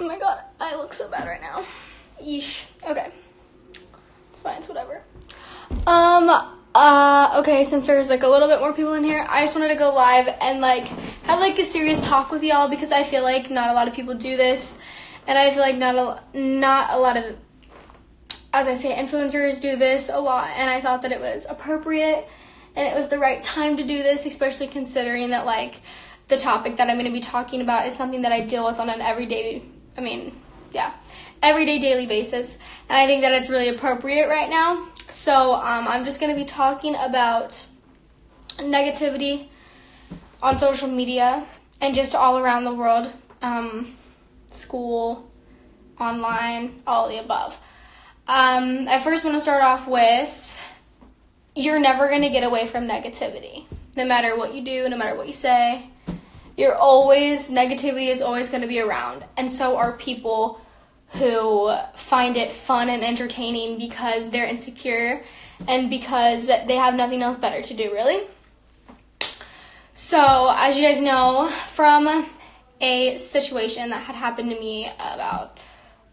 Oh my god, I look so bad right now. Yeesh. Okay. It's fine, it's whatever. Okay, since there's like a little bit more people in here, I just wanted to go live and like have like a serious talk with y'all because I feel like not a lot of people do this, and I feel like not a lot of, as I say, influencers do this a lot, and I thought that it was appropriate and it was the right time to do this, especially considering that like the topic that I'm going to be talking about is something that I deal with on an everyday daily basis, and I think that it's really appropriate right now. So I'm just going to be talking about negativity on social media and just all around the world, school, online, all of the above. I first want to start off with, you're never going to get away from negativity. No matter what you do, no matter what you say, negativity is always going to be around. And so are people who find it fun and entertaining because they're insecure and because they have nothing else better to do, really. So, as you guys know, from a situation that had happened to me about,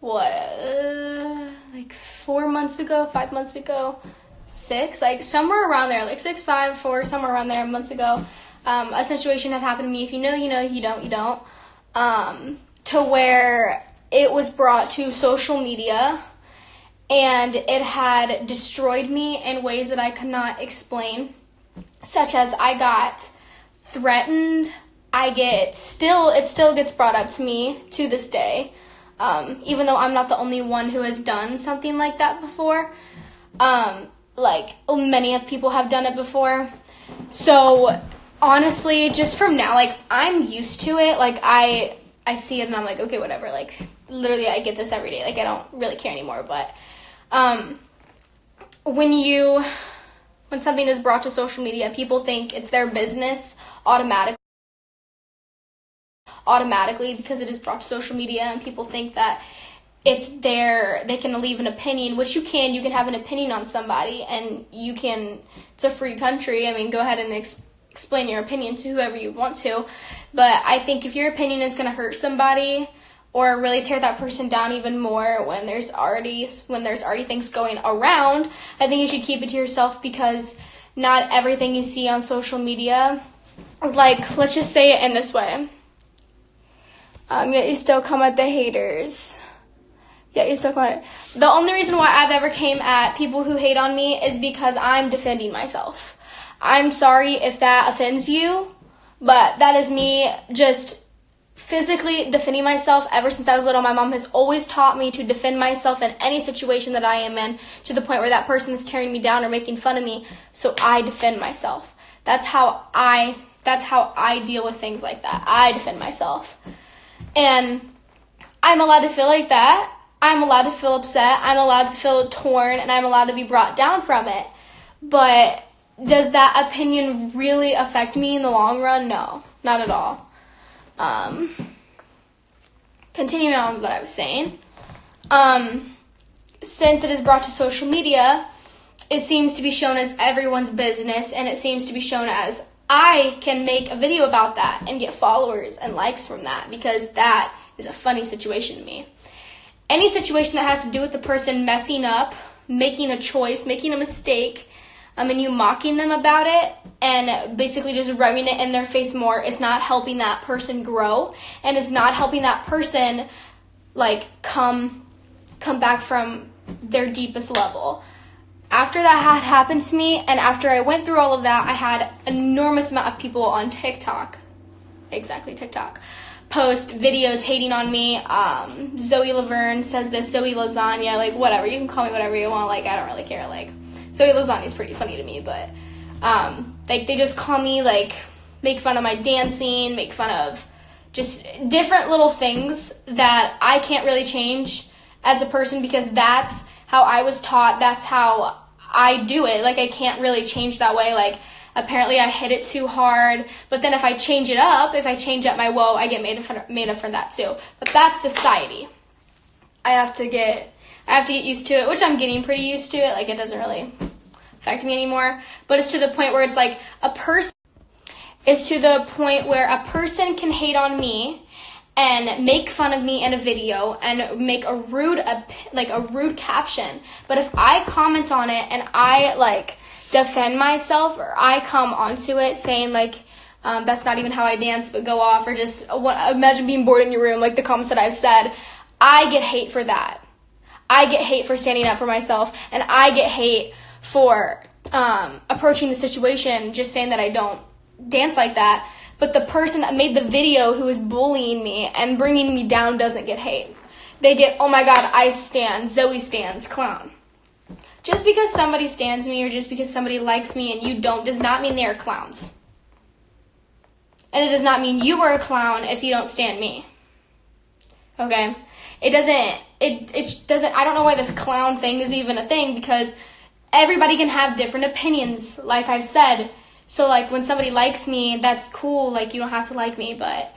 like 4 months ago, 5 months ago, 6, like somewhere around there, like 6, 5, 4, somewhere around there, months ago, a situation had happened to me. If you know, you know. If you don't, you don't. To where it was brought to social media, and it had destroyed me in ways that I could not explain, such as I got threatened. It still gets brought up to me to this day, even though I'm not the only one who has done something like that before. Like many of people have done it before. So honestly, just from now, like I'm used to it. Like I see it and I'm like, okay, whatever. Like literally I get this every day. Like I don't really care anymore. But when something is brought to social media, people think it's their business automatically because it is brought to social media, and people think that they can leave an opinion, which you can have an opinion on somebody, and it's a free country. I mean, go ahead and explain your opinion to whoever you want to, but I think if your opinion is going to hurt somebody or really tear that person down even more when there's already things going around, I think you should keep it to yourself, because not everything you see on social media, like, let's just say it in this way, yet you still come at the haters. Yeah, you still come at it. The only reason why I've ever came at people who hate on me is because I'm defending myself. I'm sorry if that offends you, but that is me just physically defending myself. Ever since I was little, my mom has always taught me to defend myself in any situation that I am in, to the point where that person is tearing me down or making fun of me, so I defend myself. That's how I deal with things like that. I defend myself. And I'm allowed to feel like that. I'm allowed to feel upset. I'm allowed to feel torn, and I'm allowed to be brought down from it. But does that opinion really affect me in the long run? No, not at all. Continuing on with what I was saying. Since it is brought to social media, it seems to be shown as everyone's business, and it seems to be shown as I can make a video about that and get followers and likes from that, because that is a funny situation to me. Any situation that has to do with the person messing up, making a choice, making a mistake, and you mocking them about it and basically just rubbing it in their face more, is not helping that person grow, and is not helping that person like come back from their deepest level. After that had happened to me, and after I went through all of that, I had an enormous amount of people on TikTok, post videos hating on me. Zoe Laverne says this, Zoe Lasagna, like whatever, you can call me whatever you want, like I don't really care. Like Zoe Lasagna is pretty funny to me, but like they just call me, like make fun of my dancing, make fun of just different little things that I can't really change as a person, because that's how I was taught, that's how I do it. Like I can't really change that way. Like apparently I hit it too hard, but then if I change up my woe, I get made up for that too. But that's society. I have to get used to it, which I'm getting pretty used to it. Like it doesn't really affect me anymore. But it's to the point where it's like a person can hate on me and make fun of me in a video and make a rude caption. But if I comment on it and I like defend myself, or I come onto it saying like, that's not even how I dance, but go off, or just imagine being bored in your room, like the comments that I've said, I get hate for that. I get hate for standing up for myself, and I get hate for approaching the situation, just saying that I don't dance like that. But the person that made the video who is bullying me and bringing me down doesn't get hate. They get, oh my God, I stan, Zoe stans, clown. Just because somebody stans me or just because somebody likes me and you don't does not mean they are clowns. And it does not mean you are a clown if you don't stan me. Okay? It doesn't, I don't know why this clown thing is even a thing, because everybody can have different opinions, like I've said. So, like, when somebody likes me, that's cool. Like, you don't have to like me, but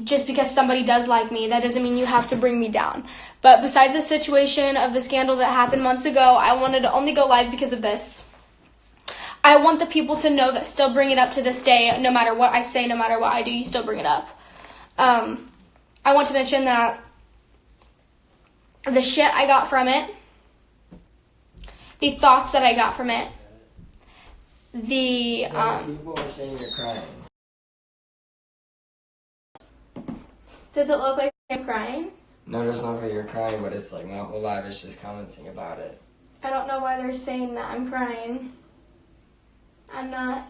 just because somebody does like me, that doesn't mean you have to bring me down. But besides the situation of the scandal that happened months ago, I wanted to only go live because of this. I want the people to know that still bring it up to this day. No matter what I say, no matter what I do, you still bring it up. I want to mention that the shit I got from it, the thoughts that I got from it, people are saying you're crying. Does it look like I'm crying? No, it doesn't look like you're crying, but it's like my whole life is just commenting about it. I don't know why they're saying that I'm crying. I'm not.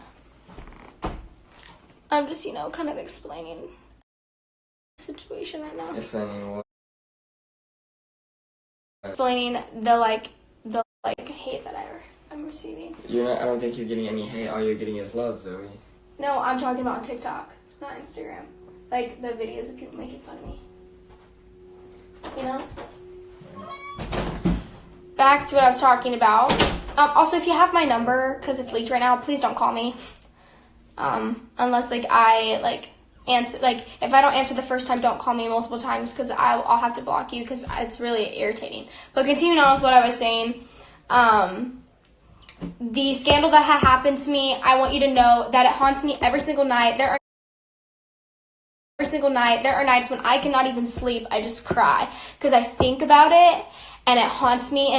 I'm just, kind of explaining the situation right now. Explaining what? Explaining the hate that I'm receiving. I don't think you're getting any hate. All you're getting is love, Zoe. No, I'm talking about TikTok, not Instagram. Like the videos of people making fun of me. Back to what I was talking about. Also, if you have my number, because it's leaked right now, please don't call me. Unless I answer, if I don't answer the first time, don't call me multiple times, because I'll have to block you, because it's really irritating. But continuing on with what I was saying, the scandal that had happened to me, I want you to know that it haunts me every single night. There are nights when I cannot even sleep. I just cry because I think about it, and it haunts me.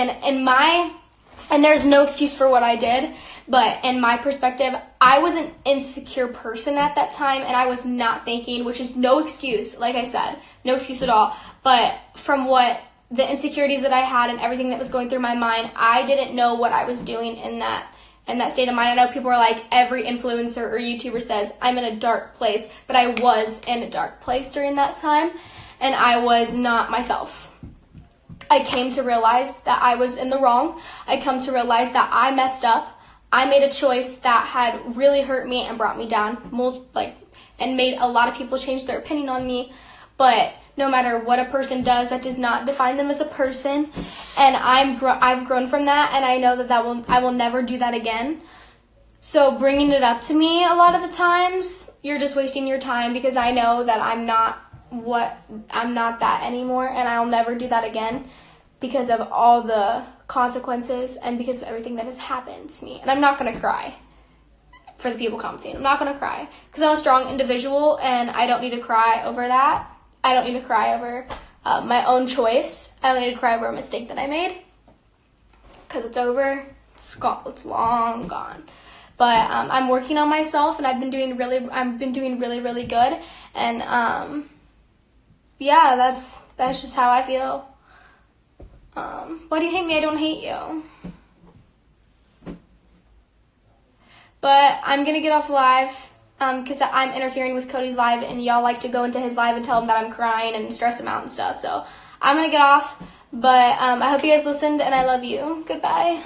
And there's no excuse for what I did, but in my perspective, I was an insecure person at that time, and I was not thinking, which is no excuse, like I said, no excuse at all. But from what the insecurities that I had and everything that was going through my mind, I didn't know what I was doing in that state of mind. I know people are like, every influencer or YouTuber says, I'm in a dark place, but I was in a dark place during that time, and I was not myself. I came to realize that I was in the wrong. I come to realize that I messed up. I made a choice that had really hurt me and brought me down, and made a lot of people change their opinion on me. But no matter what a person does, that does not define them as a person. And I've grown from that, and I know that I will never do that again. So bringing it up to me a lot of the times, you're just wasting your time, because I know that I'm not that anymore, and I'll never do that again because of all the consequences and because of everything that has happened to me. And I'm not going to cry for the people commenting. I'm not going to cry because I'm a strong individual, and I don't need to cry over that. I don't need to cry over my own choice. I don't need to cry over a mistake that I made, because it's over. It's long gone. But I'm working on myself, and I've been doing really, really good. And yeah, that's just how I feel. Why do you hate me? I don't hate you. But I'm gonna get off live because I'm interfering with Cody's live, and y'all like to go into his live and tell him that I'm crying and stress him out and stuff. So I'm gonna get off. But I hope you guys listened, and I love you. Goodbye.